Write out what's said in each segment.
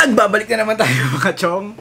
Nagbabalik na naman tayo mga chong.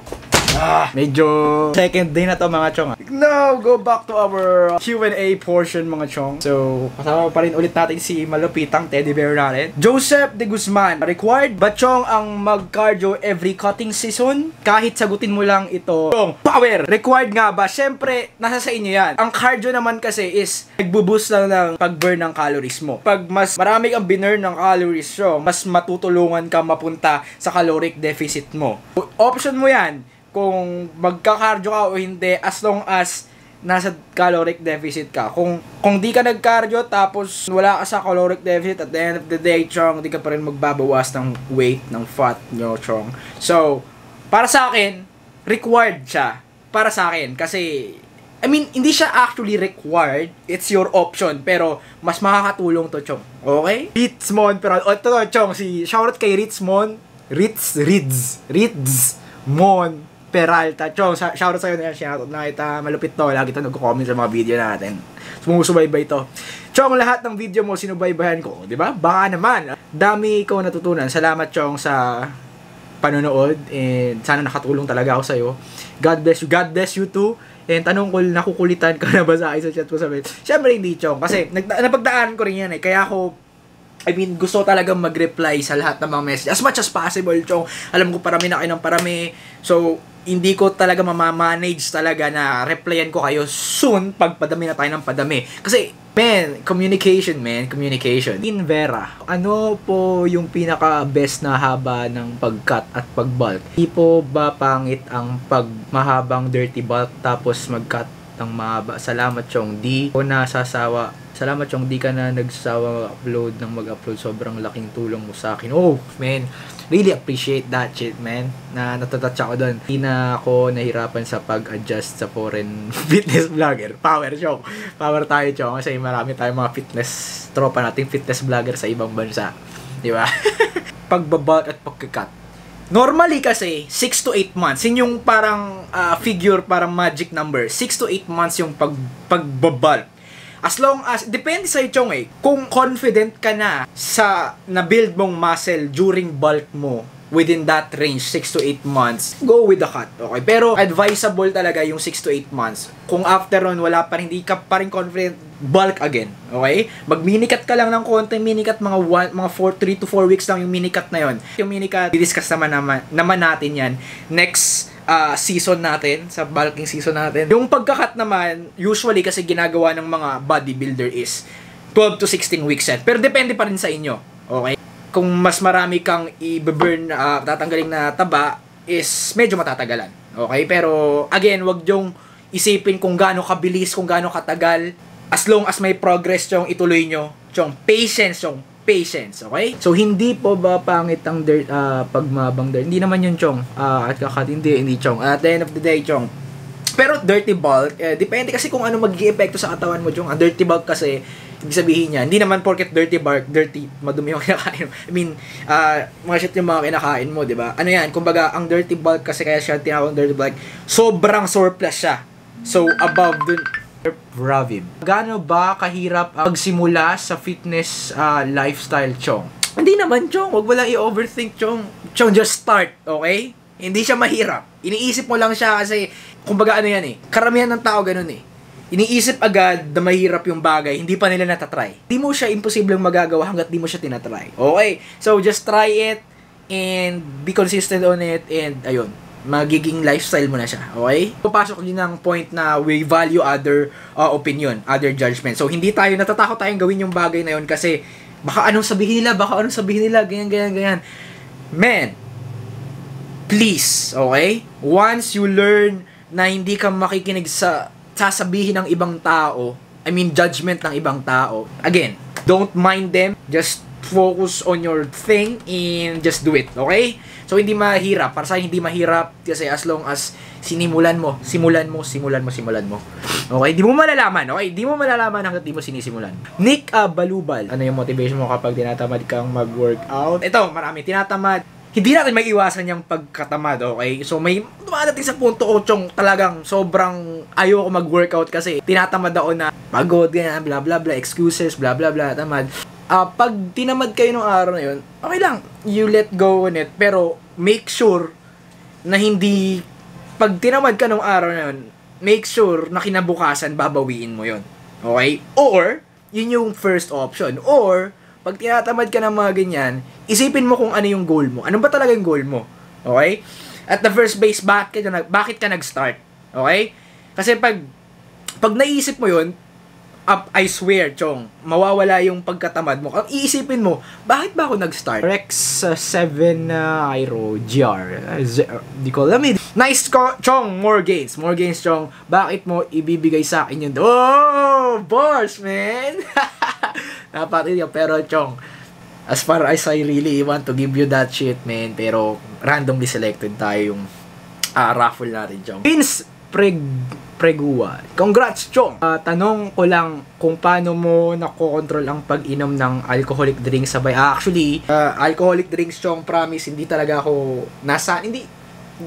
Medyo second day na to mga chong. Now, go back to our Q&A portion mga chong. So, kasama pa rin ulit natin si malupitang teddy bear natin, Joseph De Guzman. Required ba chong ang mag-cardio every cutting season? Kahit sagutin mo lang ito, chong, power! Required nga ba? Syempre, nasa sa inyo yan. Ang cardio naman kasi is nagbo-boost lang ng pag-burn ng calories mo. Pag mas marami kang binurn ng calories, chong, mas matutulungan ka mapunta sa caloric deficit mo. Option mo yan kung magka-cardio ka o hindi, as long as nasa caloric deficit ka. Kung di ka nag-cardio tapos wala ka sa caloric deficit, at the end of the day, chong, di ka pa rin magbabawas ng weight, ng fat nyo, chong. So, para sa akin, required siya. Para sa akin, kasi I mean, hindi siya actually required. It's your option. Pero, mas makakatulong to, chong. Okay? Ritzmon, pero, ito, chong, shoutout kay Ritzmon. Ritzmon Peralta. Chong, shoutout sa'yo na yan. Shoutout na kita. Malupit to. Lagi to nagko-comment sa mga video natin. Sumusubaybay to. Chong, lahat ng video mo sinubaybayan ko. Diba? Baka naman. Dami ko natutunan. Salamat, Chong, sa panonood. And sana nakatulong talaga ako sa'yo. God bless you. God bless you too. And tanong ko, nakukulitan ka na ba sa chat ko sabi? Siyempre hindi, Chong. Kasi napagdaanan ko rin yan eh. Kaya ako, gusto talagang mag-reply sa lahat ng mga message. As much as possible, Chong. Alam ko parami na kayo ng parami. So, hindi ko talaga mamamanage talaga na replyan ko kayo soon pag padami na tayo ng padami. Kasi, communication. In Vera, ano po yung pinaka-best na haba ng pag-cut at pag-bulk? Di po ba pangit ang pag-mahabang dirty bulk tapos mag-cut ng mahaba? Salamat, Chong. Di ko nasasawa. Salamat, Chong. Di ka na nagsasawa mag-upload. Sobrang laking tulong mo sa akin. Oh, man. Really appreciate that shit, man. Na natatouch ako doon. Hindi na ako nahirapan sa pag-adjust sa foreign fitness vlogger. Power, Chong. Power tayo, Chong. Kasi marami tayong mga fitness tropa nating fitness vlogger sa ibang bansa. Di ba? Pagbabalt at pagkakat. Normally kasi, 6 to 8 months. Yun yung parang figure, parang magic number. 6 to 8 months yung pagbabalt. As long as, depende sa'yo, Chong eh. Kung confident ka na sa na-build mong muscle during bulk mo, within that range, 6 to 8 months, go with the cut, okay? Pero, advisable talaga yung 6 to 8 months. Kung after on, wala pa rin, hindi ka pa rin confident, bulk again, okay? Mag-minicut ka lang ng konti, minicut, mga 3 to 4 weeks lang yung minicut na yon. Yung minicut, discuss naman natin yan next season natin, sa bulking season natin. Yung pagkakat naman, usually kasi ginagawa ng mga bodybuilder is 12 to 16 weeks set. Pero depende pa rin sa inyo, okay? Kung mas marami kang i-burn, tatanggalin na taba, is medyo matatagalan, okay? Pero, again, wag yung isipin kung gaano kabilis, kung gaano katagal. As long as may progress, Chong, ituloy nyo. Chong, patience, Chong. Patience, okay? So, hindi po ba pangit ang pagmabang dirt? Hindi naman yun, Chong. At kakat, hindi, Chong. At the end of the day, Chong. Pero dirty bulk, depende kasi kung ano mag-i-epekto sa katawan mo, Chong. Ang dirty bulk kasi, ibig sabihin niya, hindi naman porket dirty bulk, dirty, madumi yung kinakain mo. I mean, mga shit yung mga kinakain mo, di ba? Ano yan? Kumbaga, ang dirty bulk kasi kaya siya tinawag dirty bulk, sobrang surplus siya. So, above dun, Ravib. Gaano ba kahirap magsimula sa fitness lifestyle, Chong? Hindi naman, Chong. Huwag mo lang i-overthink, Chong. Chong, just start, okay? Hindi siya mahirap. Iniisip mo lang siya kasi, kumbaga ano yan eh. Karamihan ng tao ganun eh. Iniisip agad na mahirap yung bagay, hindi pa nila natatry. Hindi mo siya imposibleng magagawa hanggat di mo siya tinatry. Okay? So, just try it and be consistent on it and ayun. Magiging lifestyle mo na siya, okay? Papasok din ng point na we value other opinion, other judgment. So, hindi tayo natatakot tayong gawin yung bagay na yun kasi baka anong sabihin nila, ganyan. Man, please, okay? Once you learn na hindi ka makikinig sa sasabihin ng ibang tao, I mean, judgment ng ibang tao, again, don't mind them, just focus on your thing and just do it, okay? So, hindi mahirap. Para sa hindi mahirap kasi as long as simulan mo. Okay? Di mo malalaman, okay? Di mo malalaman hanggat di mo sinisimulan. Nick Balubal. Ano yung motivation mo kapag tinatamad kang mag-workout? Ito, marami tinatamad. Hindi natin may iwasan yung pagkatamad, okay? So, may dumadating sa punto ko, Chong, talagang sobrang ayoko mag-workout kasi tinatamad ako na pagod, ganyan, bla bla bla, excuses, bla bla bla, tamad. Pag tinamad kayo ng araw na yun, okay lang. You let go on it. Pero, make sure na hindi, pag tinamad ka ng araw na yun, make sure na kinabukasan, babawiin mo yun. Okay? Or, yun yung first option. Or, pag tinatamad ka ng mga ganyan, isipin mo kung ano yung goal mo. Ano ba talaga yung goal mo? Okay? At the first base, bakit ka nag-start? Okay? Kasi pag naisip mo yun, I swear, Chong, mawawala yung pagkatamad mo. Iisipin mo, bakit ba ako nag-start? Rex 7 Aero GR. Di ko alam eh. Nice, Chong. More gains. More gains, Chong. Bakit mo ibibigay sa akin yun? Oh, boss, man. Napatinig. Pero, Chong, as far as I really want to give you that shit, man. Pero, randomly selected tayo yung raffle natin, Chong. Vince Pregua. Congrats, Chong! Tanong ko lang kung paano mo nakokontrol ang pag-inom ng alcoholic drinks sabay. Actually, alcoholic drinks, Chong, promise, hindi talaga ako hindi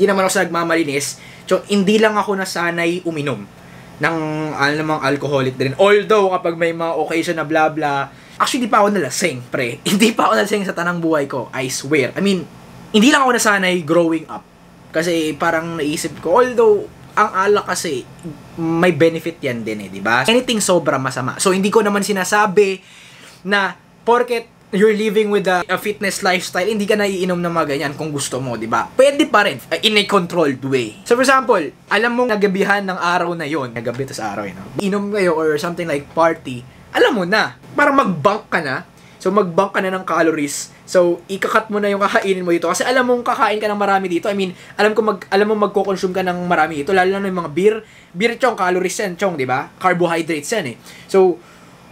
naman ako sa nagmamalinis. Chong, hindi lang ako nasanay uminom ng namang alcoholic drink. Although, kapag may mga occasion na bla bla, actually, di pa ako nalasing, pre. Hindi pa ako nalasing sa tanang buhay ko. I swear. I mean, hindi lang ako nasanay growing up. Kasi parang naisip ko, although, ang alak kasi, may benefit yan din di ba? Anything sobra masama. So, hindi ko naman sinasabi na porket you're living with a fitness lifestyle, hindi ka naiinom ng mga ganyan kung gusto mo, di ba? Pwede pa rin, in a controlled way. So, for example, alam mo nagabihan ng araw na yon, nagabi tas araw yun, inom kayo or something like party, alam mo na, para mag-bunk ka na. So, mag-bunk ka na ng calories. So, ikakat mo na yung kakainin mo dito. Kasi alam mong kakain ka ng marami dito. I mean, alam mo magko-consume ka ng marami dito. Lalo na yung mga beer. Beer, Chong, calories yan, Chong, di ba? Carbohydrates yan So,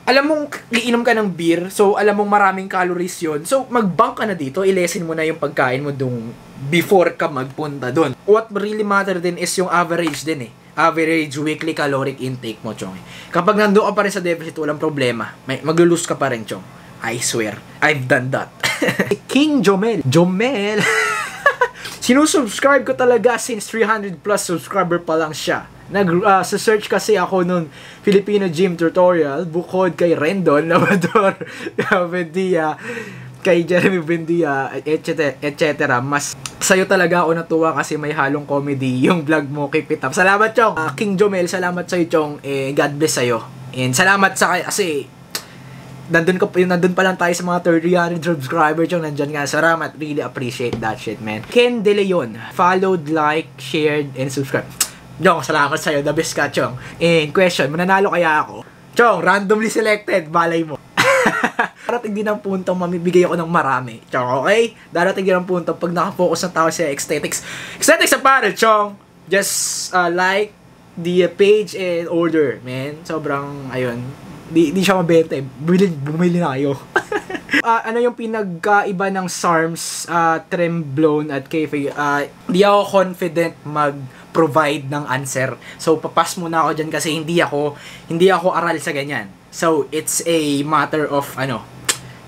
alam mong iinom ka ng beer. So, alam mong maraming calories yon. So, mag-bunk ka na dito. I-lessen mo na yung pagkain mo dung before ka magpunta dun. What really matter din is yung average din Average weekly caloric intake mo, Chong. Kapag nandoon ka pa rin sa deficit, walang problema. Maglulose ka pa rin, Chong. I swear, I've done that. King Jomel. Sinusubscribe ko talaga since 300 plus subscriber pa lang siya. Sa search kasi ako nun Filipino gym tutorial bukod kay Rendon Lamador Bendia, kay Jeremy Bendia, etc. Mas sa'yo talaga ako natuwa kasi may halong comedy yung vlog mo. Keep it up. Salamat, Chong. King Jomel, salamat sa'yo, Chong. God bless sa'yo. And salamat kasi nandun pa lang tayo sa mga 300 subscribers, Chong. Nandyan nga. Salamat. Really appreciate that shit, man. Ken De Leon. Followed, like, shared, and subscribe. Chong, salamat sa'yo. The best ka, Chong. And question, mananalo kaya ako? Chong, randomly selected. Balay mo. Darating din ang puntong mamibigay ako ng marami, Chong, okay? Darating din ang puntong pag nakafocus ng tao sa aesthetics. Aesthetics apparel, Chong. Just like the page and order, man. Sobrang, ayun. Di siya mabenta bumili na kayo. Ano yung pinagkaiba ng SARMs, Tremblown at Cafe? Di ako confident mag-provide ng answer. So, papas muna ako dyan kasi hindi ako aral sa ganyan. So, it's a matter of,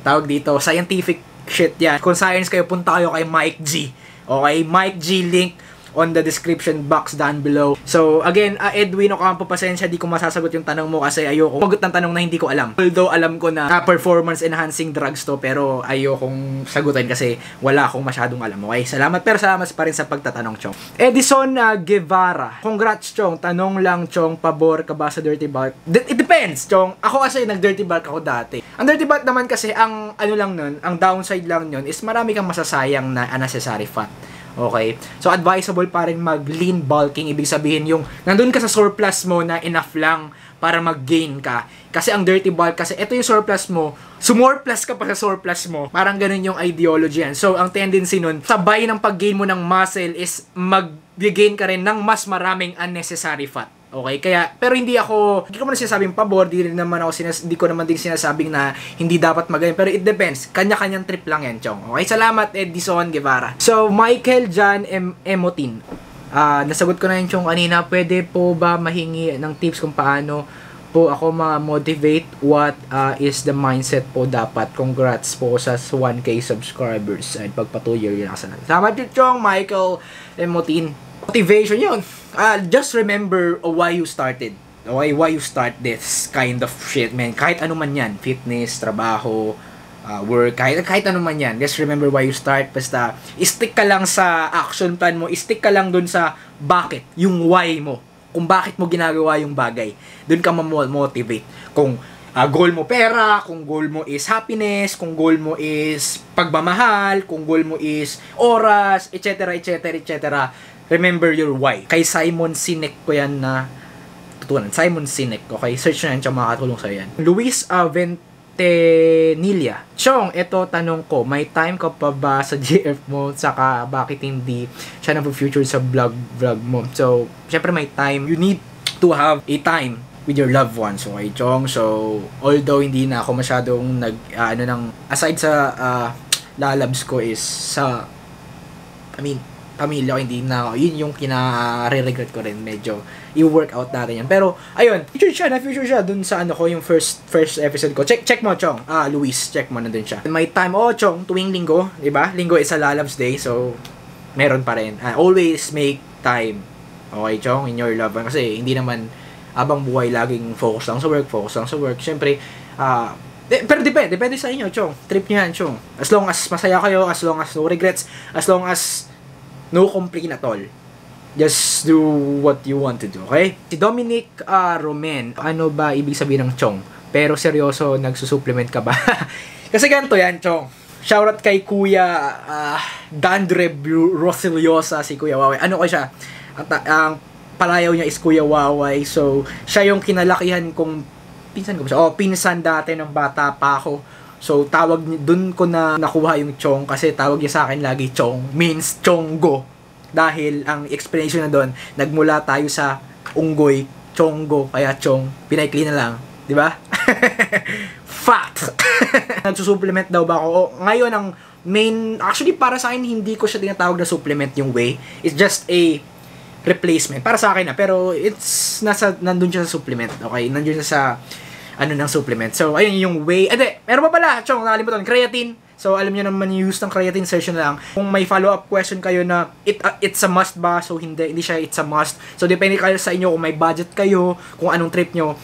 tawag dito, scientific shit yan. Kung science kayo, punta kayo kay Mike G. Okay? Mike G, link on the description box down below. So, again, Edwin Ocampo, pasensya, di ko masasagot yung tanong mo kasi ayoko magot ng tanong na hindi ko alam. Although, alam ko na performance enhancing drugs to, pero ayokong sagutin kasi wala akong masyadong alam. Okay? Salamat, pero salamat pa rin sa pagtatanong, Chong. Edison Guevara. Congrats, Chong. Tanong lang, Chong, pabor ka ba sa dirty bulk? It depends, Chong. Ako kasi nag-dirty bulk ako dati. Ang dirty bulk naman kasi, ang downside lang nun is marami kang masasayang na unnecessary fat. Okay? So, advisable pa rin mag-lean bulking. Ibig sabihin yung nandun ka sa surplus mo na enough lang para mag-gain ka. Kasi ang dirty bulk, kasi ito yung surplus mo, sumurplus ka pa sa surplus mo. Parang ganun yung ideology yan. So, ang tendency nun, sabay ng pag-gain mo ng muscle is mag-gain ka rin ng mas maraming unnecessary fat. Okay? Kaya, pero hindi ko man sinasabing pabor, hindi ko naman din sinasabing na hindi dapat magayon. Pero it depends. Kanya-kanyang trip lang yan, Chong. Okay? Salamat, Edison Guevara. So, Michael John Emotin. Nasagot ko na yun, Chong, kanina. Pwede po ba mahingi ng tips kung paano po ako ma-motivate? What is the mindset po dapat? Congrats po sa 1K subscribers. And pagpatuloy yun ako sana. Salamat yun, Chong, Michael Emotin. Motivation yun. Just remember why you started. Okay? Why you start this kind of shit, man. Kahit ano man yan. Fitness, trabaho, work, kahit ano man yan. Just remember why you start. Basta, stick ka lang sa action plan mo. Stick ka lang dun sa bakit, yung why mo. Kung bakit mo ginagawa yung bagay. Dun ka ma-motivate. Kung goal mo pera, kung goal mo is happiness, kung goal mo is pagmamahal, kung goal mo is oras, etc., etc., etc. Remember your why. Kay Simon Sinek ko yan na tutunan. Simon Sinek, okay? Search na yan, siya makakatulong sa'yo yan. Luis Ventanilla. Chong, eto tanong ko, may time ka pa ba sa GF mo? Saka, bakit hindi siya na-future sa vlog mo? So, syempre may time. You need to have a time with your loved ones, okay, Chong? So, although hindi na ako masyadong aside sa lalabs ko is sa, pamilya ko, hindi na ako. Yun yung kina-regret ko rin. Medyo i-workout natin yan. Pero, ayun, na-future siya dun sa yung first episode ko. Check mo, Chong. Luis, check mo, nandun siya. May time, Chong, tuwing linggo, diba? Linggo is a lalabs day, so, meron pa rin. Always make time. Okay, Chong, in your love one. Kasi, hindi naman, abang buhay, laging focus lang sa work. Siyempre, pero depende sa inyo, Chong. Trip nyo yan, Chong. As long as masaya kayo, as long as no regrets, as long as no complaint at all. Just do what you want to do, okay? Si Dominic Romen, ano ba ibig sabihin ng Chong? Pero seryoso, nagsusupplement ka ba? Kasi ganito yan, Chong. Shoutout kay Kuya Dandre Rosiliosa, si Kuya Waway. Ano ko siya? Ang palayaw niya is Kuya Waway. So, siya yung kinalakihan kong pinsan ko ba siya? Pinsan dati ng bata pa ako. So, dun ko na nakuha yung Chong kasi tawag niya sa akin lagi Chong, means Chonggo. Dahil ang explanation na doon, nagmula tayo sa unggoy, Chonggo, kaya Chong, pinaikli na lang. Di ba? Fact! Nagsusupplement daw ba ako? Ngayon, ang main, actually para sa akin, hindi ko siya tinatawag na supplement yung whey. It's just a replacement. Para sa akin na, pero nandun siya sa supplement. Okay? Nandun siya sa ng supplement. So, ayun yung whey. Meron pa pala, Chong, nakalimutan, creatine. So, alam niyo naman yung use ng creatine session lang. Kung may follow-up question kayo na it's a must ba? So, hindi siya it's a must. So, depende kayo sa inyo kung may budget kayo, kung anong trip nyo.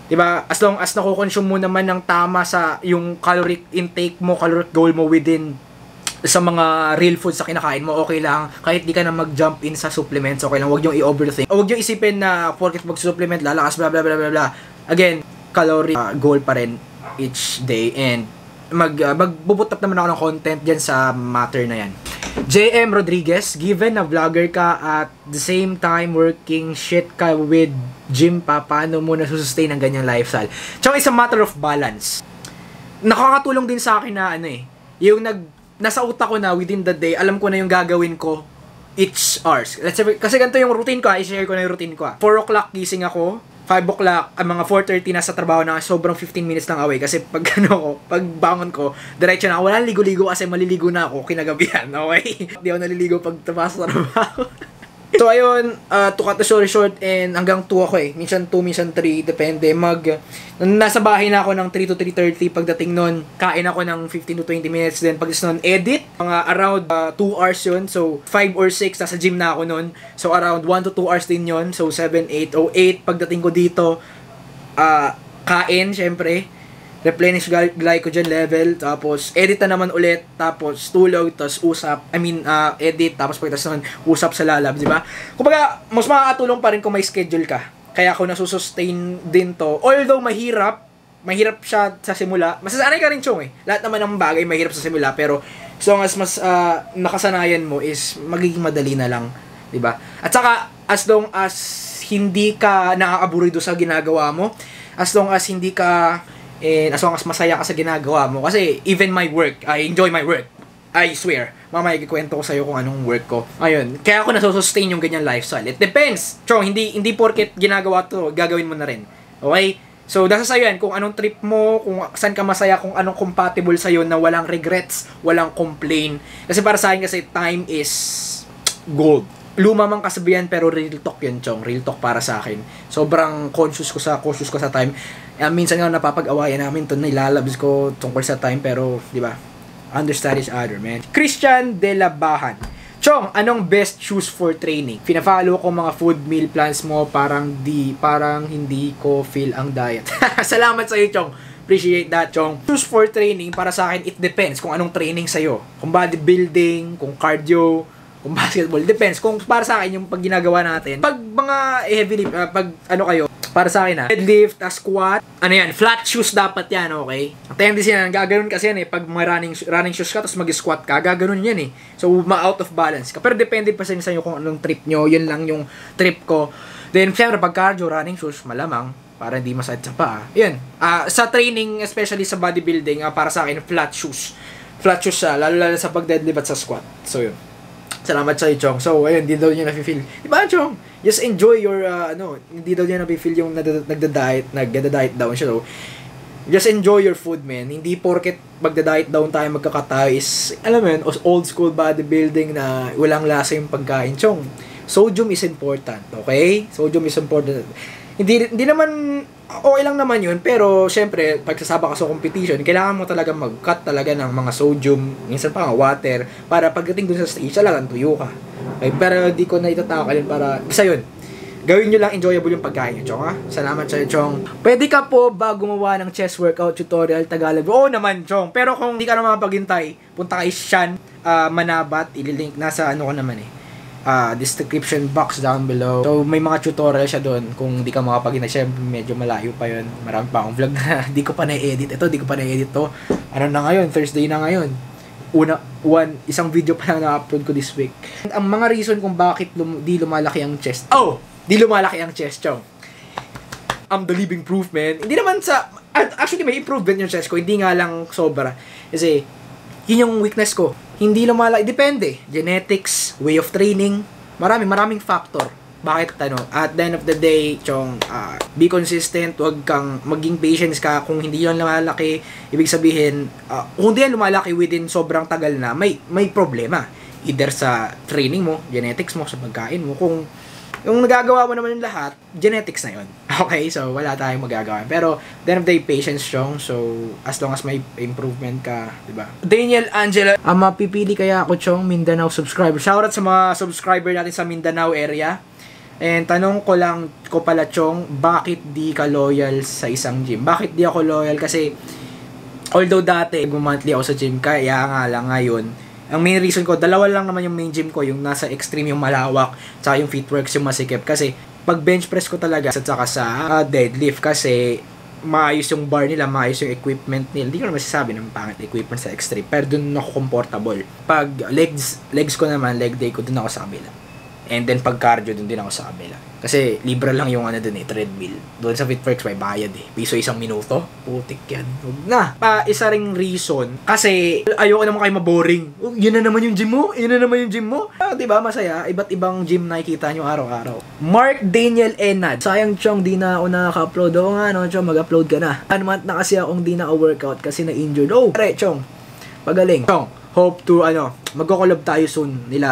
Diba? As long as nakukonsume mo naman ng tama sa yung caloric intake mo, caloric goal mo within sa mga real foods sa kinakain mo, okay lang. Kahit di ka na mag-jump in sa supplements, okay lang. Huwag nyo i-overthink. Huwag nyo isipin na porket mag-supplement, lalakas, blah, blah, blah, blah, blah. Again, calorie goal pa rin each day, and magbubut up naman ako ng content dyan sa matter na yan. JM Rodriguez, given na vlogger ka at the same time working shit ka with gym pa, paano mo nasusustain ang ganyang lifestyle? Tsaka it's a matter of balance. Nakakatulong din sa akin na yung nasa utak ko na within the day, alam ko na yung gagawin ko each hours. Let's say, kasi ganito yung routine ko, i-share ko na yung routine ko. 4 o'clock gising ako, 5 o'clock, mga 4:30 na sa trabaho na, sobrang 15 minutes lang away. Kasi pag bangon ko, diretso na ako, walang ligo-ligo kasi maliligo na ako kinagabihan, okay? Hindi ako naliligo pag tapos sa trabaho. So, ayun, to cut the story short, and hanggang 2 ako minsan 2, minsan 3, depende. Nasa bahay na ako ng 3 to 3:30, pagdating nun, kain ako ng 15 to 20 minutes, then pagdating nun, edit, mga around 2 hours yun, so 5 or 6, nasa gym na ako nun, so around 1 to 2 hours din yun, so 7, 8, 8, pagdating ko dito, kain, syempre, replenish glycogen level, tapos edit na naman ulit, tapos tulog, tapos usap, edit, tapos pagkatapos naman usap sa lalab, di ba? Kumbaga, mas makakatulong pa rin kung may schedule ka. Kaya ako nasusustain din to. Although mahirap siya sa simula. Masasanay ka rin, Chong, Lahat naman ng bagay mahirap sa simula, pero as long as mas nakasanayan mo is magiging madali na lang, di ba? At saka, as long as hindi ka nakakaburido sa ginagawa mo, as long as hindi ka as long as masaya ka sa ginagawa mo. Kasi even my work, I enjoy my work. I swear. Mamaya ikikwento ko sa'yo kung anong work ko. Ayun. Kaya ako nasusustain yung ganyan lifestyle. It depends. Chong, hindi porket ginagawa to, gagawin mo na rin. Okay? So, nasa sa'yo yan. Kung anong trip mo, kung saan ka masaya, kung anong compatible sa'yo na walang regrets, walang complain. Kasi para sa akin kasi, time is gold. Luma mang kasabihan, pero real talk yun, Chong. Real talk para sa akin. Sobrang conscious ko sa time. Minsan nga napapag-awayan namin to, nilalabs ko tungkol sa time, pero, di ba, understand each other, man. Christian De La Bahan. Chong, anong best shoes for training? Pina-follow ko mga food meal plans mo, parang hindi ko feel ang diet. Salamat sa iyo, Chong. Appreciate that, Chong. Choose for training, para sa akin, it depends kung anong training sa'yo. Kung bodybuilding, kung cardio, kung basketball, depends. Kung para sa akin, yung pag ginagawa natin, pag mga heavy lift, pag ano kayo, para sa akin deadlift, squat, ano yan, flat shoes dapat yan, okay? Ang tendency na, gaganon kasi yan pag mga running shoes ka, tapos mag-squat ka, gaganon yan So, ma-out of balance ka. Pero depende pa sa inyo kung anong trip nyo, yun lang yung trip ko. Then, syempre, pag cardio, running shoes, malamang, para hindi masakit sa paa. Yun. Sa training, especially sa bodybuilding, para sa akin, flat shoes. Flat shoes siya, lalo sa pag-deadlift at sa squat. So, yun. Salamat sa'yo, Chong. So, ayun, hindi daw niya na-feel. Diba, Chong? Just enjoy your, hindi daw niya na-feel yung nagda-diet down siya, though. Just enjoy your food, man. Hindi porket magda-diet down tayo, magkakatayo is, alam mo yun, old school bodybuilding na walang lasa yung pagkain. Chong, sodium is important, okay? Sodium is important. Hindi naman, okay lang naman yun, pero syempre, pag sasaba ka sa competition, kailangan mo talaga mag-cut talaga ng mga sodium, minsan pa nga water, para pagdating dun sa stage, talagang tuyo ka. Okay, pero di ko na itatakalin para, isa yun, gawin nyo lang enjoyable yung pagkain nyo, Chong, ha? Salamat sa'yo, Chong. Pwede ka po ba gumawa ng chest workout tutorial Tagalog? Oo naman, Chong, pero kung hindi ka na mapaghintay, punta kay Sean Manabat, ililink, nasa ano ko naman description box down below. So, may mga tutorial siya doon. Kung di ka makapag-ina, syempre medyo malayo pa yun. Marami pa akong vlog na di ko pa na-edit. Di ko pa na-edit to. Ano na ngayon? Thursday na ngayon. Isang video pa lang na-upload ko this week. Ang mga reason kung bakit di lumalaki ang chest. Di lumalaki ang chest, Chong. I'm the living proof, man. Hindi naman actually may improvement yung chest ko. Hindi nga lang sobra. Kasi, yun yung weakness ko. Hindi lumalaki. Depende. Genetics, way of training, maraming factor. Bakit at the end of the day, Chong, be consistent, huwag kang maging patience ka. Kung hindi yan lumalaki, ibig sabihin, kung hindi yan lumalaki within sobrang tagal na, may problema. Either sa training mo, genetics mo, sa pagkain mo. Kung yung nagagawa mo naman yung lahat, genetics na yun. Okay? So, wala tayong magagawa. Pero, the end of the day, patience, Chong. So, as long as may improvement ka, diba? Daniel Angela, mapipili kaya ako, Chong, Mindanao subscriber. Shoutout sa mga subscriber natin sa Mindanao area. And tanong ko lang ko pala, Chong, bakit di ka loyal sa isang gym? Bakit di ako loyal? Kasi, although dati, monthly ako sa gym, kaya nga lang ngayon, ang main reason ko, dalawa lang naman yung main gym ko, yung nasa extreme, yung malawak, tsaka yung footworks, yung masikip. Kasi, pag bench press ko talaga, at saka sa deadlift, kasi maayos yung bar nila, maayos yung equipment nila. Hindi ko naman masasabi ng pangit equipment sa extreme, pero dun ako comfortable. Pag legs ko naman, leg day ko, dun ako sa kabila. And then, pag cardio, dun din ako sa kabila. Kasi, libre lang yung treadmill. Doon sa FitFlex, may bayad piso 1 minuto. Putik yan. Huwag na. Isa ring reason. Kasi, ayoko naman kayo maboring. Yun na naman yung gym mo? Yun na naman yung gym mo? Diba, masaya. Iba't ibang gym nakikita nyo araw-araw. Mark Daniel Enad. Sayang, Chong, di na ako nakaka-upload. Oo nga, no, Chong, mag-upload ka na. 1 month na kasi akong di na-workout kasi na-injured. Pare, Chong. Pagaling. Chong, hope to, magko-collab tayo soon nila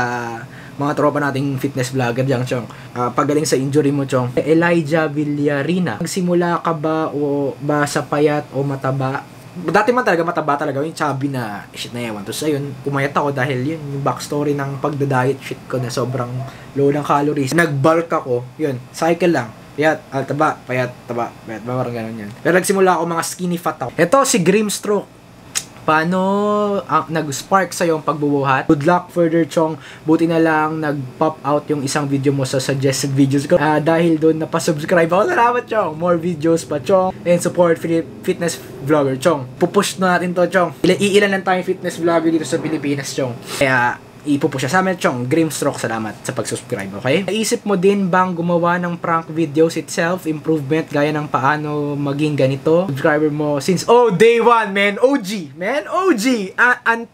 mga tropa nating fitness vlogger dyan, Chong. Pagaling sa injury mo, Chong. Elijah Villarina. Nagsimula ka ba sa payat o mataba? Dati man talaga mataba talaga. Yung chubby na shit na ewan. Tapos ayun, pumayat ako dahil yun, yung backstory ng pagda-diet shit ko na sobrang low ng calories. Nag-bulk ako. Yun, cycle lang. Payat, taba, payat, taba. Payat, parang ganun yan. Pero nagsimula ako mga skinny fat ako. Ito, si Grimstroke. Paano nag-spark sa'yo ang pagbubuhat? Good luck further, Chong. Buti na lang nag-pop out yung isang video mo sa suggested videos ko. Dahil doon napasubscribe ako. Salamat, Chong. More videos pa, Chong. And support fitness vlogger, Chong. Pupush na natin to, Chong. Iilan lang tayong fitness vlogger dito sa Pilipinas, Chong. Kaya, ipupush siya sa amin, Chong. Grimstroke, salamat sa pag-subscribe, okay? Naisip mo din bang gumawa ng prank videos itself, improvement, gaya ng paano maging ganito? Subscriber mo since, day 1, man. OG, man. OG.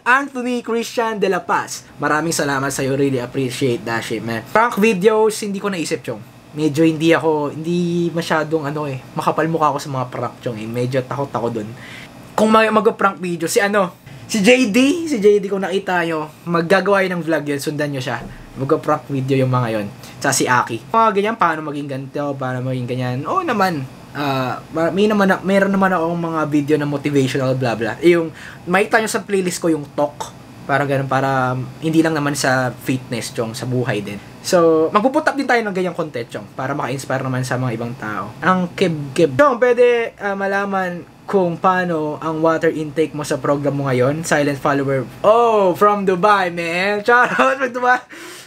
Anthony Christian De La Paz. Maraming salamat sa'yo. Really appreciate that shit, man. Prank videos, hindi ko naisip, Chong. Medyo hindi masyadong, makapal mukha ako sa mga prank, Chong. Medyo takot ako dun. Kung mag-prank video, si JD kung nakita nyo, maggagawa yun ng vlog yun, sundan nyo siya. Mag-prank video yung mga yun. Sa si Aki. Mga ganyan, paano maging ganito, paano maging ganyan. Oo naman, meron naman akong mga video na motivational blah blah. Yung, makita nyo sa playlist ko yung talk. Parang ganun, para hindi lang naman sa fitness, Chong, sa buhay din. So, magpuput up din tayo ng ganyang content, Chong, para maka-inspire naman sa mga ibang tao. Ang keb. Chong, pwede malaman kung paano ang water intake mo sa program mo ngayon. Silent follower. Oh, from Dubai, man. Shoutout from Dubai.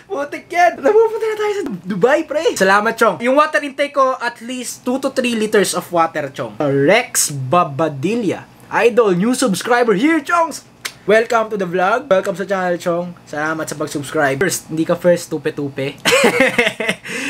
Putik yan. Napupunta na tayo sa Dubai, pre. Salamat, Chong. Yung water intake ko, at least 2 to 3 liters of water, Chong. Rex Babadilla. Idol, new subscriber here, Chongs. Welcome to the vlog. Welcome sa channel, Chong. Salamat sa pag-subscribe. First, hindi ka first, tupe-tupe.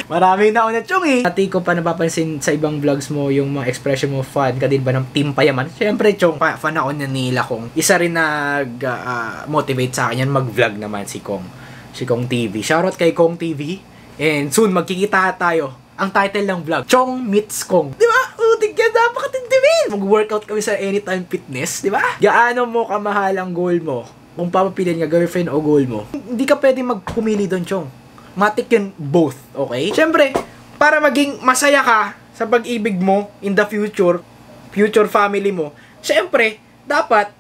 Maraming nauna, Chong eh. Dati ko pa napapansin sa ibang vlogs mo, yung mga expression mo, fan ka din ba ng Team Payaman? Siyempre, Chong, fan ako na nila Kong. Isa rin nag-motivate sa akin yan, mag-vlog naman si Kong. Si Kong TV. Shoutout kay Kong TV. And soon, magkikita tayo. Ang title ng vlog, Chong Meets Kong. Di ba? Utig yan, napakatindi. Mag-workout kami sa Anytime Fitness, di ba? Gaano mo kamahal ang goal mo? Kung papapiliin ka, girlfriend o goal mo? Hindi ka pwede magpumili doon, Chong. Matik yun both, okay? Siyempre, para maging masaya ka sa pag-ibig mo in the future family mo, siyempre, dapat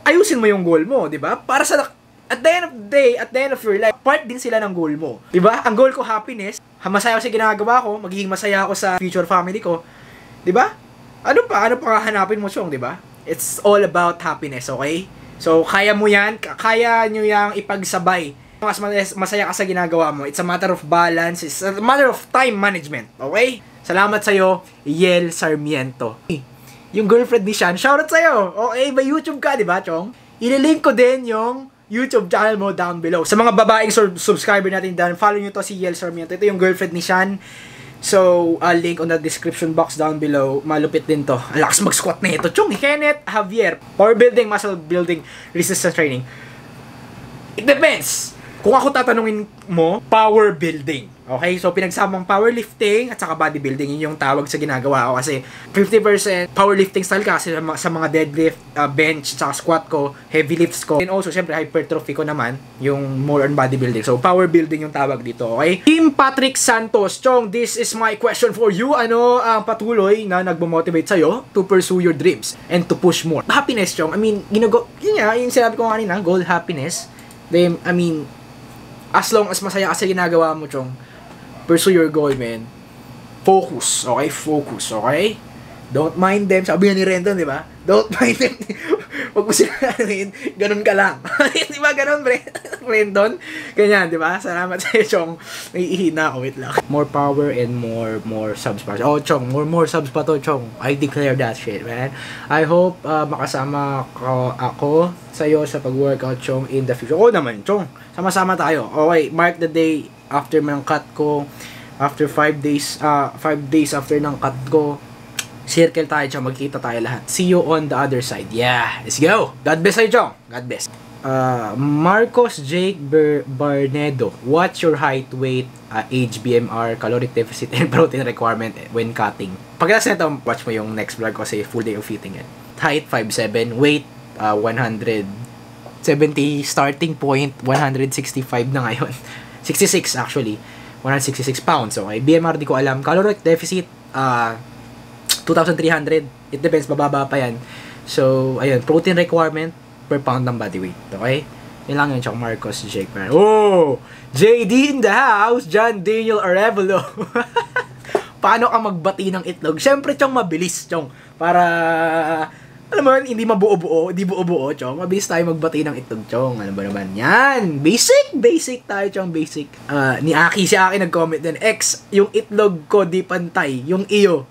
ayusin mo yung goal mo, di ba? Para sa at the end of the day, at the end of your life, part din sila ng goal mo. Diba? Ang goal ko, happiness. Masaya ako sa ginagawa ko. Magiging masaya ako sa future family ko. Diba? Ano pa hahanapin mo, Chong, diba? It's all about happiness, okay? So, kaya mo yan. Kaya nyo yang ipagsabay. Mas masaya ka sa ginagawa mo. It's a matter of balance. It's a matter of time management, okay? Salamat sa'yo, Yel Sarmiento. Yung girlfriend ni Sean, shoutout sa'yo. Okay, may YouTube ka, diba, Chong? Ililink ko din yung YouTube channel mo down below. Sa mga babaeng subscriber natin dyan, follow nyo to si Yel Sarmiento. Ito yung girlfriend ni Sean. So, link on the description box down below. Malupit din to. Ang lakas mag-squat na ito. Chong, Kenneth Javier. Power building, muscle building, resistance training. It depends. Kung ako tatanungin mo, power building. Okay? So, pinagsamang powerlifting at saka bodybuilding. Yun yung tawag sa ginagawa ko. Kasi 50% powerlifting style ka kasi sa mga deadlift, bench, saka squat ko, heavy lifts ko. And also, syempre, hypertrophy ko naman, yung more on bodybuilding. So, power building yung tawag dito. Okay? Team Patrick Santos. Chong, this is my question for you. Ano ang patuloy na nagmo-motivate sa'yo to pursue your dreams and to push more? Happiness, Chong. I mean, yun nga, yung sinabi ko kanina, goal, happiness. Then, I mean, as long as masaya ka sa ginagawa mo, Chong, pursue your goal, man. Focus, okay? Focus, okay? Don't mind them. Sabi nga ni Rendon, di ba? Don't mind them. Huwag mo sila anuhin. Ganun ka lang. Di ba? Ganun, bre? Rendon. Ganyan, di ba? Salamat sa'yo, Chong. Naiihina ako. Wait lang. More power and more subs pa. Oh, Chong. More subs pa to, Chong. I declare that shit, man. I hope makasama ako sa'yo sa pag-workout, Chong, in the future. Oo naman, Chong. Sama-sama tayo. Okay, mark the day after ng cut ko. After 5 days, 5 days after ng cut ko, circle tayo, Chong. Magkita tayo lahat. See you on the other side. Yeah, let's go. God bless sa'yo, Chong. God bless. Marcos Jake Barnedo. What's your height, weight, age, BMR, caloric deficit, and protein requirement when cutting? Pagkatapos nito, watch mo yung next vlog kasi full day of fitting yan. Height, 5'7". Weight, 170. Starting point, 165 na ngayon. 66 actually. 166 pounds. Okay. BMR di ko alam. Caloric deficit, 2,300. It depends, bababa pa yan. So, ayun, protein requirement per pound ng body weight. Okay? Yun lang yun, Chong. Marcos Jake. Oh! JD in the house! John Daniel Arevalo. Paano ka magbati ng itlog? Siyempre, Chong, mabilis, Chong. Para, alam mo, hindi mabuo-buo, hindi buo-buo, Chong. Mabilis tayo magbati ng itlog, Chong. Ano ba naman? Yan! Basic tayo, Chong, basic. Si Aki nag-comment din, yung itlog ko di pantay, yung iyo.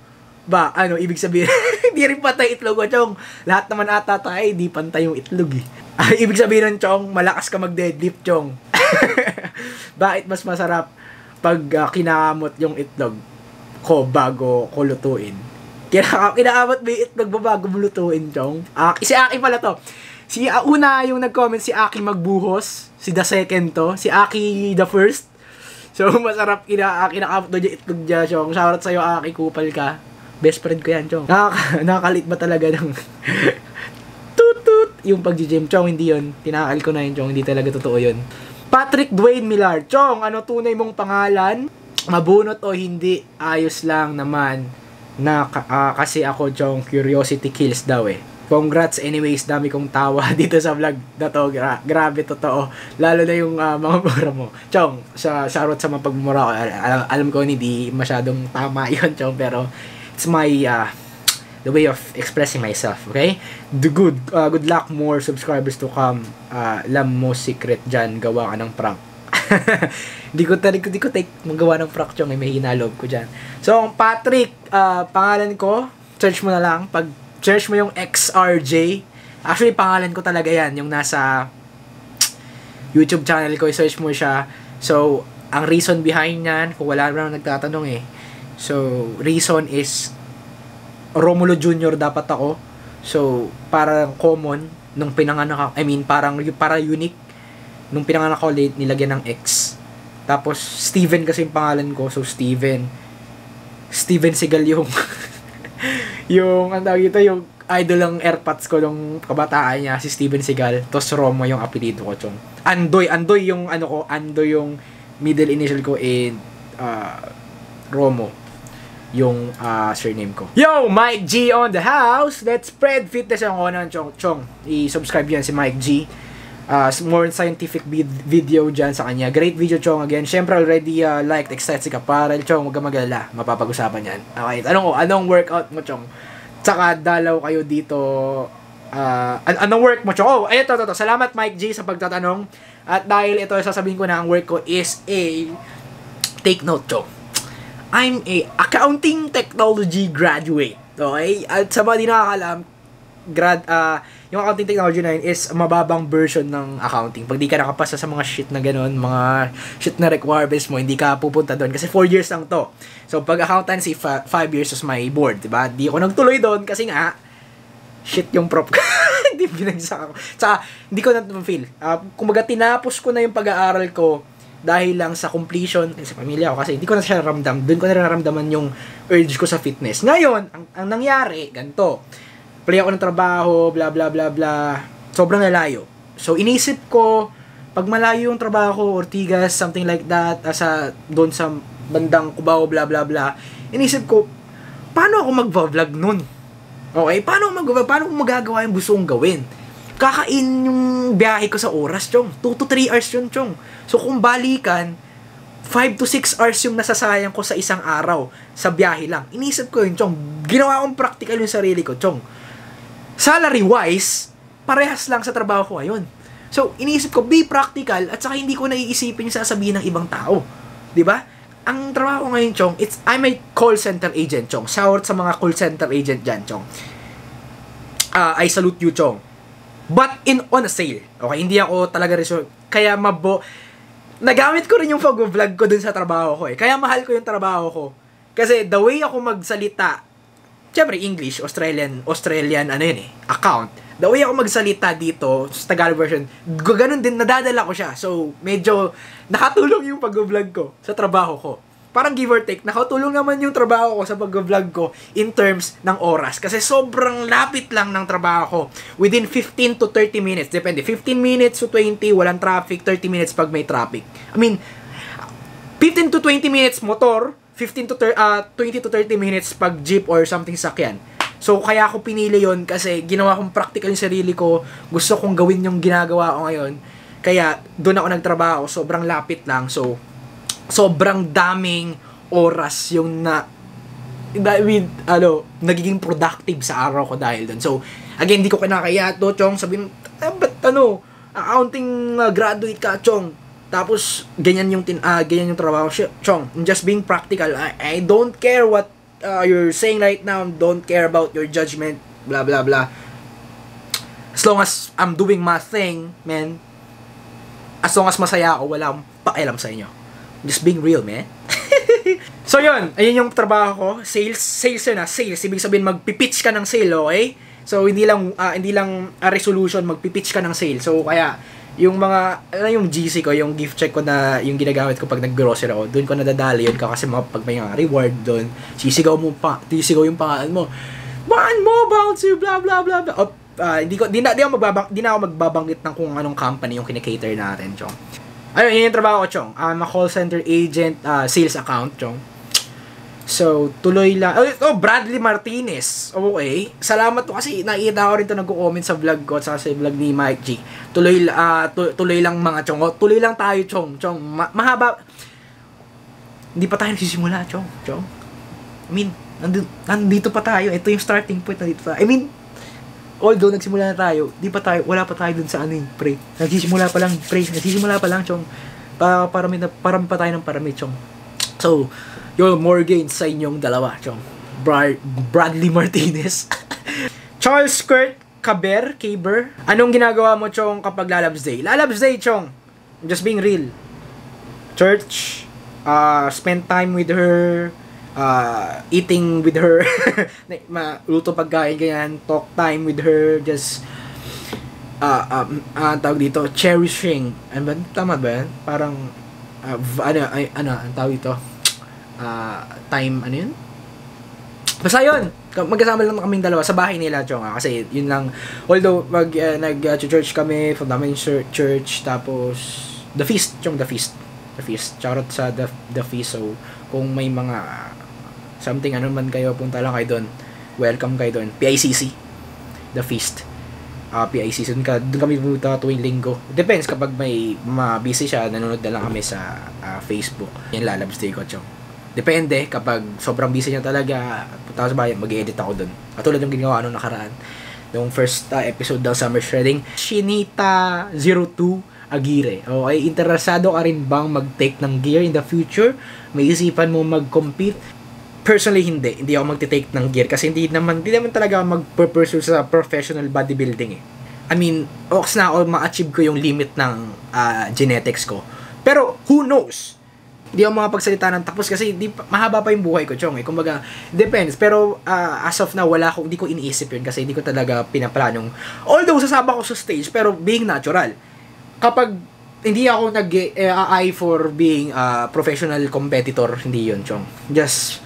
Ba, ano, ibig sabihin, hindi rin pantay itlog ko, Chong. Lahat naman ata tayo, di pantay yung itlog, eh. Ibig sabihin nun, Chong, malakas ka mag-deadlift, Chong. Bakit mas masarap pag kinakamot yung itlog ko bago ko lutuin? Kinakamot mo yung itlog mo bago mo lutuin, Chong. Si Aki pala to. Si una yung nag-comment, si Aki magbuhos. Si the second to. Si Aki the first. So, masarap kinakamot doon yung itlog dyan, Chong. Shoutout sa'yo, Aki, kupal ka. Best friend ko yan, Chong. Nakakalit ba talaga ng tut yung pag-gym, Chong? Hindi yun. Tinakal ko na yun, Chong. Hindi talaga totoo yun. Patrick Dwayne Millar. Chong, ano tunay mong pangalan? Mabunot o hindi? Ayos lang naman. Kasi ako, Chong, curiosity kills daw eh. Congrats anyways, dami kong tawa dito sa vlog na to. Grabe, totoo. Lalo na yung mga mura mo. Chong, shoutout sa mga pagmumura ko. Alam ko hindi masyadong tama yun, Chong, pero it's my the way of expressing myself, okay? Good luck, more subscribers to come. Alam mo secret dyan, gawa ka ng prank. Di ko take magawa ng prank, chong, may hinalog ko dyan. So, Patrick, pangalan ko, search mo na lang, pag search mo yung XRJ, actually, pangalan ko talaga yan, yung nasa YouTube channel ko, search mo siya. So, ang reason behind yan, kung wala naman nagtatanong eh, so, reason is, Romulo Jr. dapat ako. So, parang common, nung pinanganak ako, para unique, nung pinanganak ako, nilagyan ng X. Tapos, Steven kasi yung pangalan ko, so, Steven Seagal yung, yung idol ng airpods ko nung kabataan niya, si Steven Seagal. Tapos, Romo yung apelido ko, chong. Andoy yung Andoy yung middle initial ko, and Romo yung surname ko. Yo, Mike G on the house. Let's spread fitness ang onan, chong. I-subscribe yan si Mike G. More scientific video dyan sa kanya. Great video, chong. Again, syempre already liked Ecstatic Apparel, chong. Huwag ka mag-alala, mapapag-usapan yan. Okay, anong workout mo, chong? Tsaka dalaw kayo dito. Anong work mo, chong? Oh, ito. Salamat, Mike G, sa pagtatanong. At dahil ito, sasabihin ko na ang work ko is take note, chong. I'm a accounting technology graduate. Okay? At sa mga di nakakalam, yung accounting technology na yun is mababang version ng accounting. Pag di ka nakapasa sa mga shit na ganun, mga shit na requirements mo, hindi ka pupunta doon. Kasi 4 years lang to. So, pag accountancy, 5 years was my board. Diba? Di ako nagtuloy doon kasi nga, shit yung prop ko. Hindi binagsak ako. Tsaka, hindi ko na-feel. Kumaga, tinapos ko na yung pag-aaral ko dahil lang sa completion sa pamilya ko, kasi hindi ko na siya naramdam. Doon ko na naramdaman yung urge ko sa fitness. Ngayon, ang nangyari, ganito. Play ako ng trabaho, bla bla bla bla. Sobrang nalayo. So, inisip ko, pag malayo yung trabaho ko, Ortigas, something like that, doon sa bandang Cubao, bla bla bla, inisip ko, paano ako mag-vlog nun? Okay? Paano ko magagawa yung gusto kong gawin? Kakain yung biyahe ko sa oras, chong. 2 to 3 hours yun, chong. So, kung balikan, 5 to 6 hours yung nasasayang ko sa isang araw sa biyahe lang. Inisip ko yun, chong. Ginawa kong practical yung sarili ko, chong. Salary-wise, parehas lang sa trabaho ko ngayon. So, inisip ko, be practical, at saka hindi ko naiisipin yung sasabihin ng ibang tao. Diba? Ang trabaho ko ngayon, chong, I'm a call center agent, chong. Shout sa mga call center agent dyan, chong. I salute you, chong. But on a sale. Okay, hindi ako talaga kaya nagamit ko rin yung pag-vlog ko dun sa trabaho ko eh. Kaya mahal ko yung trabaho ko. Kasi the way ako magsalita, syempre English, Australian, ano yun eh, account. The way ako magsalita dito, sa Tagalog version, ganun din, nadadala ko siya. So, medyo nakatulong yung pag-vlog ko sa trabaho ko. Parang give or take, nakatulong naman yung trabaho ko sa pag-vlog ko in terms ng oras. Kasi sobrang lapit lang ng trabaho ko. Within 15 to 30 minutes. Depende. 15 minutes to 20, walang traffic. 30 minutes pag may traffic. I mean, 15 to 20 minutes motor. 20 to 30 minutes pag jeep or something sakyan. So, kaya ako pinili yon kasi ginawa kong practical yung sarili ko. Gusto kong gawin yung ginagawa ko ngayon. Kaya, doon ako nagtrabaho. Sobrang lapit lang. So, sobrang daming oras yung nagiging productive sa araw ko dahil doon. So, again, di ko kinakaya to, chong. Sabihin, ba't accounting graduate ka, chong? Tapos, ganyan yung trabaho, chong. I'm just being practical. I don't care what you're saying right now. Don't care about your judgment, blah, blah, blah. As long as I'm doing my thing, man, as long as masaya ako, wala akong pakialam sa inyo. Just being real, man. So, yun. Ayun yung trabaho ko. Sales yun sales. Ibig sabihin, magpipitch ka ng sale, okay? So, hindi lang resolution, magpipitch ka ng sale. So, kaya, yung yung GC ko, yung gift check ko na, yung ginagamit ko pag nag-grocery ako, doon ko nadadali yun kasi pag may mga reward doon, sisigaw yung pangalan mo. One more bounce you, blah, blah, blah, blah. Di na ako magbabanggit ng kung anong company yung kinikater natin, chong. Ayun, yun yung trabaho ko, chong. I'm a call center agent, sales account, chong. So, tuloy lang. Bradley Martinez. Okay. Salamat to kasi nakita ko rin to nagko-comment sa vlog ko at sa vlog ni Mike G. Tuloy lang mga chong. Tuloy lang tayo, chong. Mahaba. Hindi pa tayo nagsisimula, chong. I mean, Nandito pa tayo. Ito yung starting point, nandito pa. I mean, although nagsimula na tayo, wala pa tayo dun sa ano yung pre. Nagsisimula pa lang, chong. Parami pa tayo ng parami, chong. So, more gains sa inyong dalawa, chong. Bradley Martinez. Charles Kurt Caber, anong ginagawa mo, chong, kapag Lalabs Day? Lalabs Day, chong. Just being real. Church, spend time with her, eating with her, luto pagkain, ganyan, talk time with her, just, tawag dito, cherishing, tama ba yan? Parang, ang tawag dito, time, ano yun? Basta yun, magkasama lang kaming dalawa sa bahay nila, chong, kasi yun lang, although, nag-church kami, fundamental church, tapos, the feast, chong, the feast, shoutout sa the feast, so, kung may mga, something, ano man kayo, punta lang kayo doon, welcome kayo doon, PICC, the feast, PICC, doon kami pumunta tuwing linggo, depends, kapag may busy siya, nanonood na lang kami sa Facebook, yan Lalabs Day ko, chong. Depende, kapag sobrang busy niya talaga, punta ako sa bahay, mag-edit ako dun. Katulad yung ginawa nung nakaraan. Yung first episode ng Summer Shredding. Shinita02 Aguirre. Okay, interesado ka rin bang mag-take ng gear in the future? May isipan mo mag-compete? Personally, hindi. Hindi ako mag-take ng gear kasi hindi naman talaga mag-pursue sa professional bodybuilding eh. I mean, ox na ako ma-achieve ko yung limit ng genetics ko. Pero, who knows? Hindi ako makapagsalita ng tapos kasi mahaba pa yung buhay ko, chong. Kumbaga, depends. Pero, as of now, hindi ko iniisip yun kasi hindi ko talaga pinaplanong. Although, sasama ko sa stage, pero being natural. Kapag hindi ako nag-eye for being a professional competitor, hindi yun, chong. Just,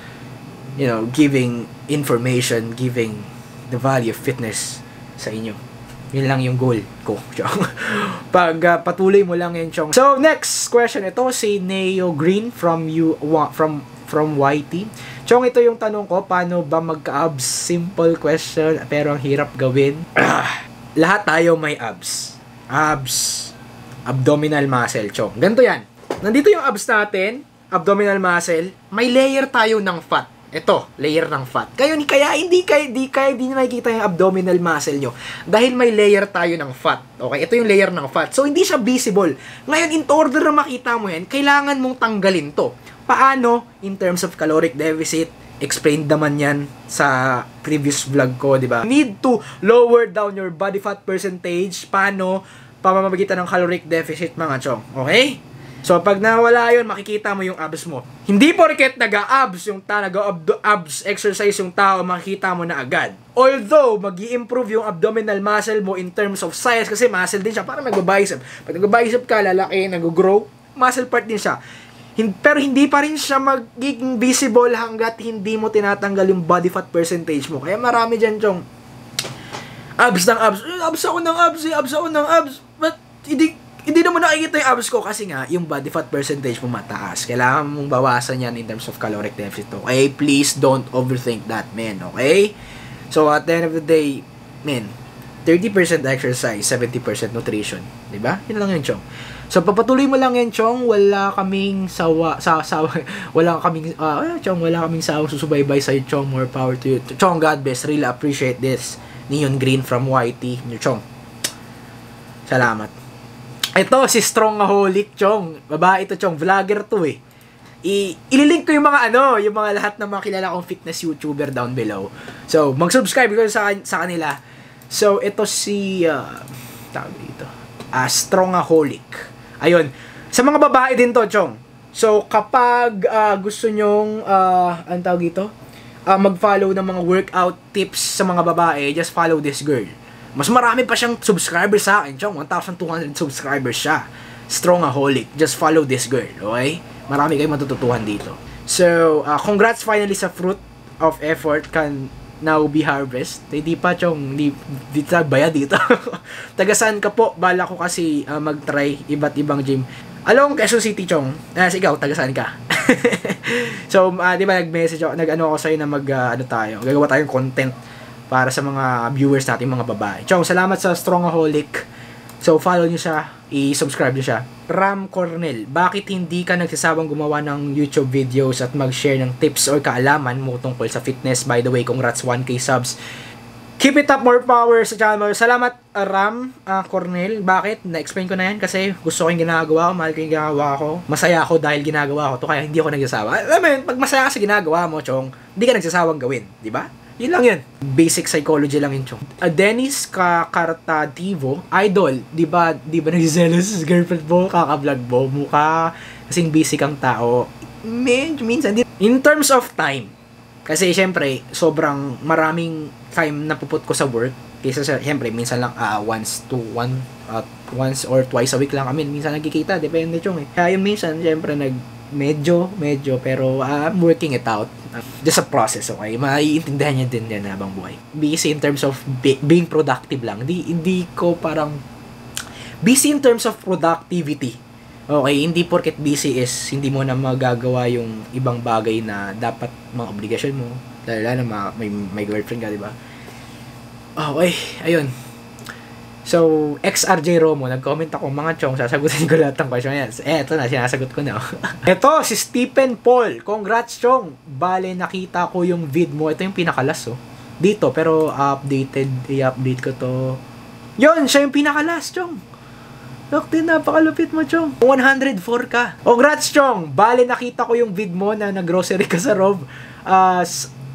giving information, giving the value of fitness sa inyo. Yun lang yung goal ko, chong. Pag patuloy mo lang yan, chong. So, next question. Ito, si Neo Green from YT. Chong, ito yung tanong ko, paano ba magka-abs? Simple question, pero ang hirap gawin. Lahat tayo may abs. Abdominal muscle, chong. Ganito yan. Nandito yung abs natin, abdominal muscle. May layer tayo ng fat. Ito, layer ng fat. Kaya hindi nyo nakikita yung abdominal muscle nyo. Dahil may layer tayo ng fat. Okay? Ito yung layer ng fat. So, hindi siya visible. Ngayon, in order na makita mo yan, kailangan mong tanggalin to. Paano? In terms of caloric deficit, explained naman yan sa previous vlog ko, di ba? Need to lower down your body fat percentage. Paano? Pamamagitan ng caloric deficit, mga chong. Okay? So, pag nawala yun, makikita mo yung abs mo. Hindi porket nag-abs nag-abs exercise yung tao, makikita mo na agad. Although, mag-i-improve yung abdominal muscle mo in terms of size, kasi muscle din siya, parang nag-bicep. Pag nag-bicep ka, lalaki, nag-grow, muscle part din siya. Pero hindi pa rin siya magiging visible hanggat hindi mo tinatanggal yung body fat percentage mo. Kaya marami dyan, chong. Abs ng abs. Abs ako ng abs. But, hindi naman nakikita yung abs ko kasi nga, yung body fat percentage mo mataas. Kailangan mong bawasan yan in terms of caloric deficit. Okay? Please don't overthink that, man. Okay? So, at the end of the day, man, 30% exercise, 70% nutrition. Diba? Yun lang yun, chong. So, papatuloy mo lang yan, chong. Wala kaming wala kaming sawang susubaybay sa'yo, chong. More power to you. Chong, God bless. Really appreciate this. Neon Green from YT. Chong. Salamat. Ito, si Strongaholic, chong. Babae ito, chong. Vlogger to eh. Ililink ko yung mga yung mga lahat ng mga kilala kong fitness YouTuber down below. So, mag-subscribe ko sa kanila. So, ito si, tawag dito, Strongaholic. Ayun. Sa mga babae din to, chong. So, kapag gusto nyong, ang tawag dito, mag-follow ng mga workout tips sa mga babae, just follow this girl. Mas marami pa siyang subscribers sa akin, chong. 1,200 subscribers siya. Strongaholic. Just follow this girl, okay? Marami kayong matututuhan dito. So, congrats finally sa fruit of effort can now be harvest. Hindi pa, chong. Di baya dito. Tagasan ka po. Bala ko kasi mag-try iba't ibang gym. Along Quezon City, chong. Ikaw, tagasan ka. So, di ba nag-message ako, nag-ano ako sa'yo na gagawa tayong content para sa mga viewers natin, mga babae. Chong, salamat sa Strongaholic. So, follow nyo siya, i-subscribe nyo siya. Ram Cornel, bakit hindi ka nagsasawang gumawa ng YouTube videos at mag-share ng tips or kaalaman mo tungkol sa fitness? By the way, congrats 1K subs. Keep it up, more power sa channel. Salamat, Ram Cornel. Bakit? Na-explain ko na yan kasi gusto ko yung ginagawa ko, mahal ko yung ginagawa ko. Masaya ako dahil ginagawa ko to, kaya hindi ako nagsasawa. Alam mo yun, pag masaya ka sa ginagawa mo, Chong, hindi ka nagsasawang gawin, di ba? Yun lang yun. Basic psychology lang yun, Chong. Dennis Kakartativo, idol, di ba nagsiselos sa girlfriend mo, kaka-vlog mo, mukha kasing busy kang tao. Minsan, in terms of time, kasi syempre, sobrang maraming time na puput ko sa work, kaysa syempre, minsan lang, once or twice a week lang kami, minsan nagkikita, depende, Chong, eh. Kaya yung minsan, syempre, medyo, pero I'm working it out. Just a process, okay? Maiintindihan niya din yan habang buhay. Busy in terms of being productive lang. Hindi ko parang busy in terms of productivity. Okay, hindi porket busy is hindi mo na magagawa yung ibang bagay na dapat mga obligasyon mo. Lalo na may girlfriend ka, di ba? Okay, ayun. So, XRJ Romo, nag-comment ako, mga Chong, sasagutin ko lahat ng question yan. Eto na, sinasagot ko na. Ito, si Stephen Paul. Congrats, Chong. Bale, nakita ko yung vid mo. Ito yung pinakalas, oh. Dito, pero i-update ko to. Yun, siya yung pinakalas, Chong. Doktin, napakalupit mo, Chong. 104 ka. Congrats, Chong. Bale, nakita ko yung vid mo na nag-grocery ka sa Rob.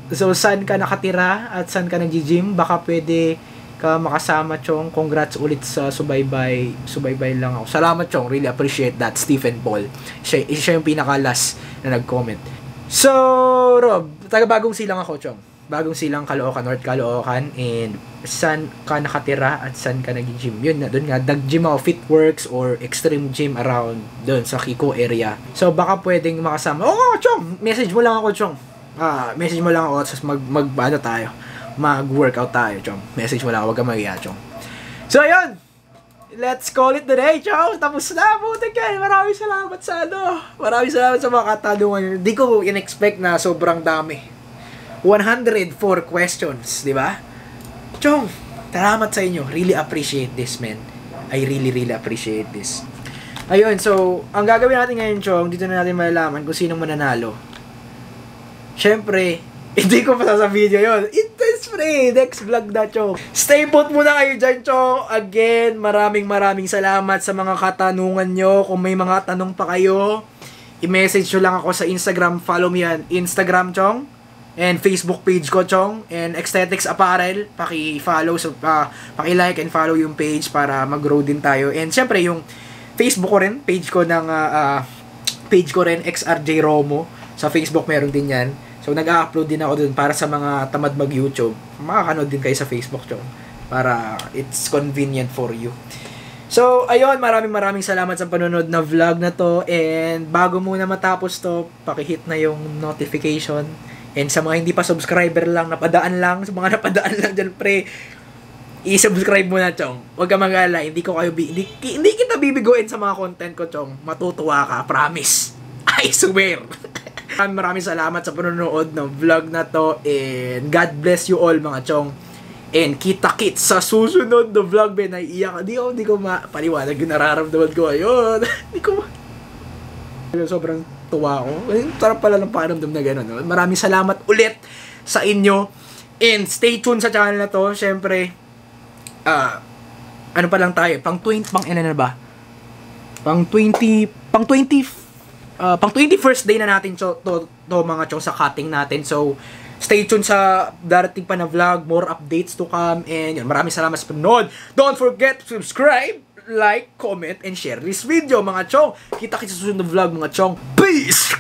So, saan ka nakatira at saan ka nag-gym? Baka pwede ka makasama, Chong. Congrats ulit sa subaybay lang ako. Salamat, Chong. Really appreciate that, Stephen Paul. Siya yung pinakalas na nag-comment. So, Rob, taga-bagong silang ako, Chong. Bagong silang Caloocan, North Caloocan. And saan ka nakatira at saan ka nag-gym? Yun na, doon nga. Nag-gym ako, Fitworks or Extreme Gym around doon sa Kiko area. So, baka pwedeng makasama. Oo, Chong! Message mo lang ako, Chong. Message mo lang ako at mag-ano tayo. Mag-workout tayo, Chong. Message mo lang, huwag kang mag-iya, Chong. So, ayun! Let's call it the day, Chong! Tapos na, buti ka! Maraming salamat sa Maraming salamat sa mga katanungan. Hindi ko in-expect na sobrang dami. 104 questions, di ba? Chong, salamat sa inyo. Really appreciate this, man. I really appreciate this. Ayun, so, ang gagawin natin ngayon, Chong, dito na natin malalaman kung sinong mananalo. Siyempre, hindi ko pa sa video yun. Intense free. Next vlog na, Chong. Stay put muna kayo dyan, Chong. Again, maraming salamat sa mga katanungan nyo. Kung may mga tanong pa kayo, i-message nyo lang ako sa Instagram. Follow me yan. Instagram, Chong. And Facebook page ko, Chong. And Aesthetics Apparel. Paki-follow, paki-like and follow yung page para mag-grow din tayo. And syempre, yung Facebook ko rin. Page ko rin, XRJ Romo. Sa Facebook meron din yan. So, nag-upload din ako dun para sa mga tamad mag-YouTube. Makakanood din kayo sa Facebook, Chong. Para it's convenient for you. So, ayun, maraming salamat sa panonood na vlog na to. And bago muna matapos to, pakihit na yung notification. And sa mga hindi pa subscriber lang, napadaan lang, sa mga napadaan lang dyan, pre, i-subscribe mo na, Chong. Huwag ka mag-alala, hindi kita bibiguin sa mga content ko, Chong. Matutuwa ka, promise. I swear. Maraming salamat sa panonood ng vlog na to. And God bless you all, mga Chong. And kita-kits sa susunod na vlog, Ben. Naiiyak. Di ko mapaliwanag yung nararamdaman ko. Ayun. Sobrang tuwa ko. Sarap pala ng pakiramdam na gano'n. Maraming salamat ulit sa inyo. And stay tuned sa channel na to. Siyempre, ano pa lang tayo? Pang 21st day na natin to mga Chong sa cutting natin. So, stay tuned sa darating pa na vlog, more updates to come, and yun, maraming salamat sa panonood. Don't forget to subscribe, like, comment, and share this video, mga Chong. Kita-kits sa susunod na vlog, mga Chong. Peace!